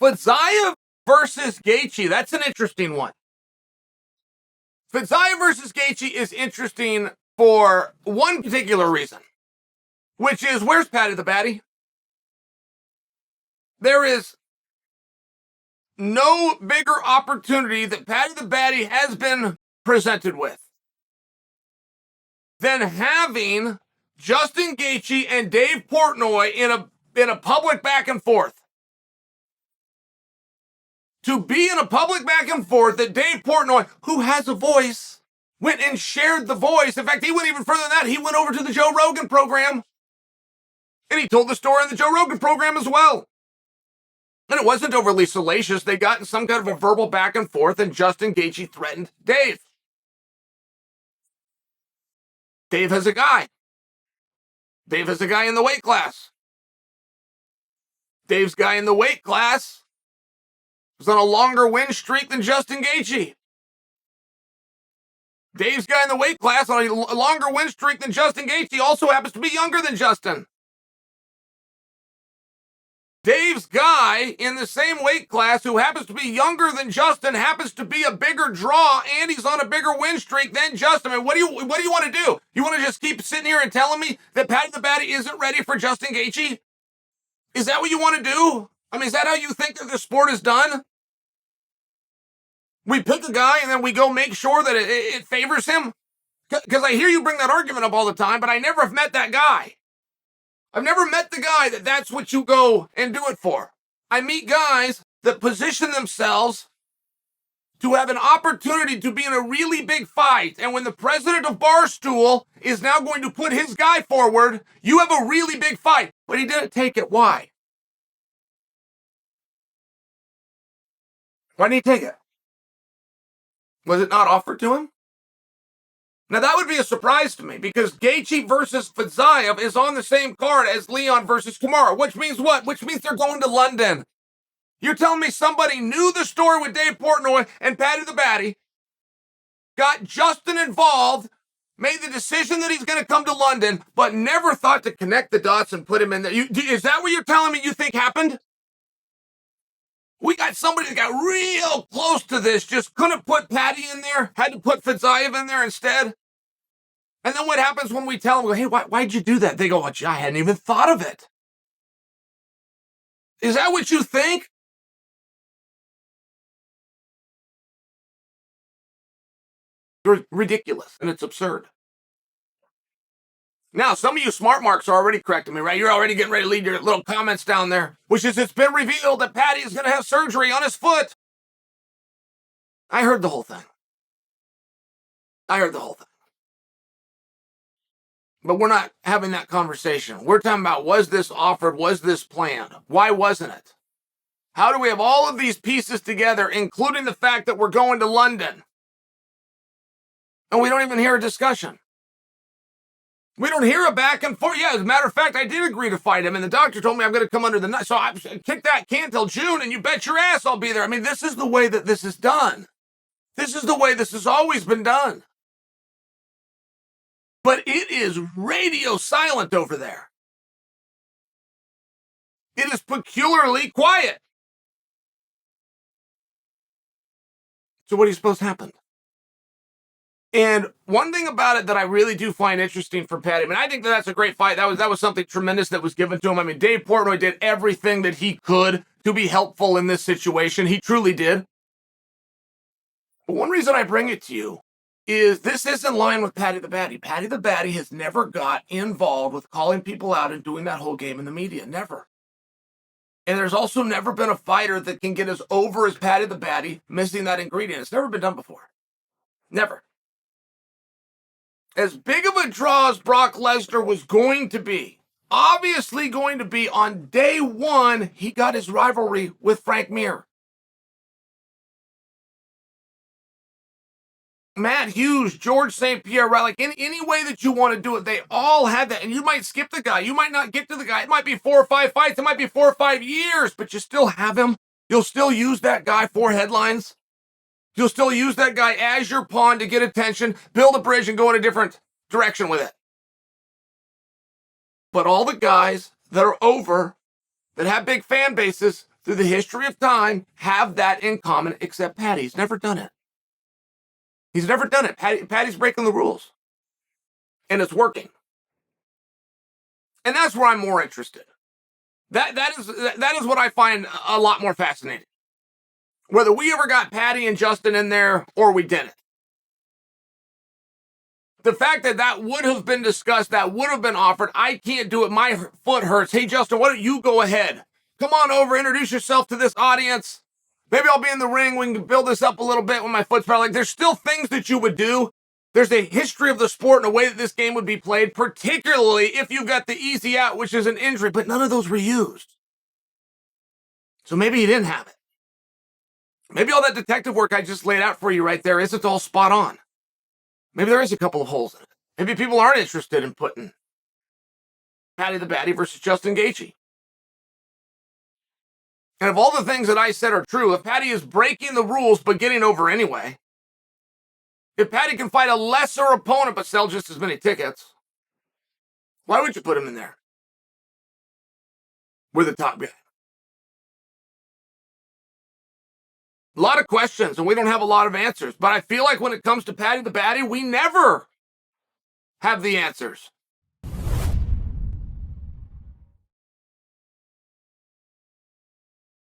Fiziev versus Gaethje, that's an interesting one. Fiziev versus Gaethje is interesting for one particular reason, which is, where's Paddy the Baddy? There is no bigger opportunity that Paddy the Baddy has been presented with than having Justin Gaethje and Dave Portnoy in a public back and forth. To be in a public back and forth that Dave Portnoy, who has a voice, went and shared the voice. In fact, he went even further than that. He went over to the Joe Rogan program and he told the story on the Joe Rogan program as well. And it wasn't overly salacious. They got in some kind of a verbal back and forth, and Justin Gaethje threatened Dave. Dave has a guy. Dave has a guy in the weight class. Dave's guy in the weight class was on a longer win streak than Justin Gaethje. Dave's guy in the weight class on a longer win streak than Justin Gaethje also happens to be younger than Justin. Dave's guy in the same weight class who happens to be younger than Justin happens to be a bigger draw, and he's on a bigger win streak than Justin. I mean, what do you want to do? You want to just keep sitting here and telling me that Paddy the Baddy isn't ready for Justin Gaethje? Is that what you want to do? I mean, is that how you think that the sport is done? We pick a guy and then we go make sure that it favors him? Because I hear you bring that argument up all the time, but I never have met that guy. I've never met the guy that's what you go and do it for. I meet guys that position themselves to have an opportunity to be in a really big fight. And when the president of Barstool is now going to put his guy forward, you have a really big fight. But he didn't take it. Why? Why didn't he take it? Was it not offered to him? Now, that would be a surprise to me because Gaethje versus Fiziev is on the same card as Leon versus Kamaru, which means what? Which means they're going to London. You're telling me somebody knew the story with Dave Portnoy and Paddy the Baddy, got Justin involved, made the decision that he's going to come to London, but never thought to connect the dots and put him in there. Is that what you're telling me you think happened? We got somebody that got real close to this, just couldn't put Paddy in there, had to put Fiziev in there instead. And then what happens when we tell them, hey, why'd you do that? They go, I hadn't even thought of it. Is that what you think? It's ridiculous, and it's absurd. Now, some of you smart marks are already correcting me, right? You're already getting ready to leave your little comments down there, which is it's been revealed that Paddy is going to have surgery on his foot. I heard the whole thing. But we're not having that conversation. We're talking about, was this offered? Was this planned? Why wasn't it? How do we have all of these pieces together, including the fact that we're going to London? And we don't even hear a discussion. We don't hear a back and forth. Yeah, as a matter of fact, I did agree to fight him, and the doctor told me I'm going to come under the knife. So I kick that can till June, and you bet your ass I'll be there. I mean, this is the way that this is done. This is the way this has always been done. But it is radio silent over there. It is peculiarly quiet. So what do you suppose happened? And one thing about it that I really do find interesting for Paddy, I mean, I think that's a great fight. That was something tremendous that was given to him. I mean, Dave Portnoy did everything that he could to be helpful in this situation. He truly did. But one reason I bring it to you is this is in line with Paddy the Baddy. Paddy the Baddy has never got involved with calling people out and doing that whole game in the media. Never. And there's also never been a fighter that can get as over as Paddy the Baddy missing that ingredient. It's never been done before. Never. As big of a draw as Brock Lesnar was going to be, obviously going to be on day one, he got his rivalry with Frank Mir. Matt Hughes, George St. Pierre, right? Like any way that you want to do it, they all had that. And you might skip the guy. You might not get to the guy. It might be 4 or 5 fights. It might be 4 or 5 years, but you still have him. You'll still use that guy for headlines. You'll still use that guy as your pawn to get attention, build a bridge, and go in a different direction with it. But all the guys that are over, that have big fan bases, through the history of time have that in common, except Paddy's never done it. He's never done it. Paddy's breaking the rules. And it's working. And that's where I'm more interested. That is what I find a lot more fascinating. Whether we ever got Paddy and Justin in there or we didn't. The fact that would have been discussed, that would have been offered, I can't do it. My foot hurts. Hey, Justin, why don't you go ahead? Come on over, introduce yourself to this audience. Maybe I'll be in the ring. We can build this up a little bit when my foot's probably like, there's still things that you would do. There's a history of the sport and a way that this game would be played, particularly if you've got the easy out, which is an injury, but none of those were used. So maybe you didn't have it. Maybe all that detective work I just laid out for you right there isn't all spot on. Maybe there is a couple of holes in it. Maybe people aren't interested in putting Paddy the Baddy versus Justin Gaethje. And if all the things that I said are true, if Paddy is breaking the rules but getting over anyway, if Paddy can fight a lesser opponent but sell just as many tickets, why would you put him in there? We're the top guy. A lot of questions, and we don't have a lot of answers. But I feel like when it comes to Paddy the Baddy, we never have the answers.